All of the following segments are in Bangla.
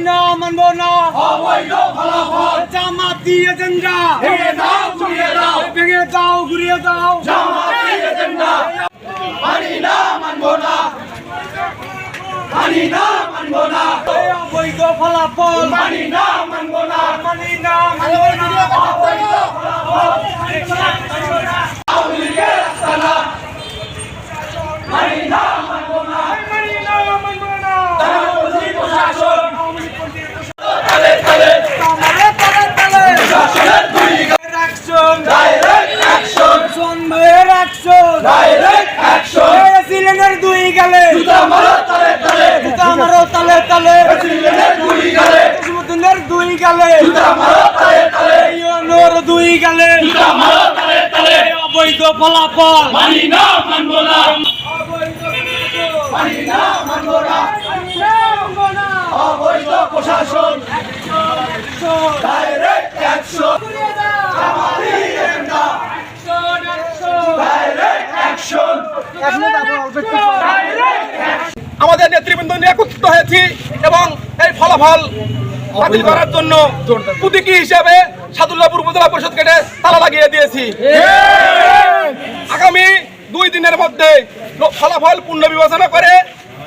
না মানব না অবৈধ ফলাফল জামাতি এজেন্ডা ভেঙে দাও ঘুরিয়ে দাও ভেঙে দাও ঘুরিয়ে দাও জামাতি এজেন্ডা মানি না মানব না মানি না মানব না অবৈধ ফলাফল মানি না মানব না মানি না মানব না অবৈধ ফলাফল আওয়ামী লীগের আস্তানা মানি না মানব না মানি না মানব না তাহলে প্রশাসন তালে তালে তালে তালে প্রশাসনের দুই অ্যাকশন ডাইরেক্ট অ্যাকশন সন্দেহের অ্যাকশন ডাইরেক্ট অ্যাকশন সিলেনের দুই গেলে জুতা মারো তালে তালে জুতা মারো তালে তালে সিলেনের দুই গেলে সমুদ্রের দুই গেলে জুতা মারো তালে তালে ইউনোর দুই গেলে জুতা মারো তালে তালে অবৈধ ফলাফল মানি না মানব না মানি না মানব না অবৈধ প্রশাসন ডাইরেক্ট অ্যাকশন জামাতি এজেন্ডা ডাইরেক্ট অ্যাকশন আমাদের নেতৃবৃন্দ নিয়ে একত্রিত হয়েছি এবং এই ফলাফল বাতিল করার জন্য প্রতীকী হিসাবে সাদুল্লাহপুর উপজেলা পরিষদ গেটে তালা লাগিয়ে দিয়েছি। আগামী 2 দিনের মধ্যে ফলাফল পুনর্বিবেচনা করে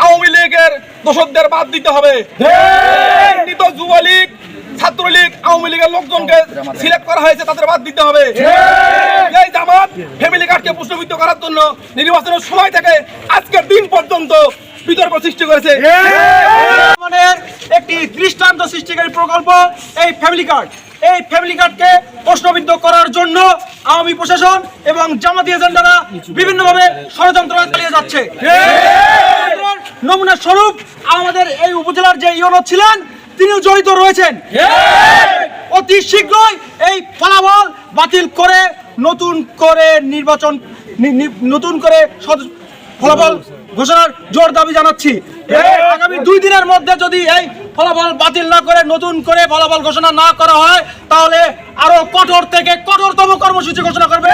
আওয়ামী লীগের দোষকদের বাদ দিতে হবে। যুবলীগ, ছাত্রলীগ, আওয়ামী লীগের লোকজনকে সিলেক্ট করা হয়েছে তাদের বাদ দিতে হবে। এই জামাত ফ্যামিলি কার্ডকে প্রশ্নবিদ্ধ করার জন্য নির্বাচনের সময় থেকে আজকের দিন পর্যন্ত বিতর্ক সৃষ্টি করেছে। একটি দৃষ্টান্ত সৃষ্টিকারী প্রকল্প এই ফ্যামিলি কার্ড। এই ফ্যামিলি কার্ডকে প্রশ্নবিদ্ধ করার জন্য আওয়ামী প্রশাসন এবং জামাতি এজেন্ডারা বিভিন্নভাবে ষড়যন্ত্র চালিয়ে যাচ্ছে। নমুনা স্বরূপ আমাদের এই উপজেলার যে ইউনো ছিলেন তিনিও জড়িত রয়েছেন। অতি শীঘ্রই এই ফলাফল বাতিল করে নতুন করে ফলাফল ঘোষণার জোর দাবি জানাচ্ছি। আগামী 2 দিনের মধ্যে যদি এই ফলাফল বাতিল না করে নতুন করে ফলাফল ঘোষণা না করা হয় তাহলে আরো কঠোর থেকে কঠোরতম কর্মসূচি ঘোষণা করবে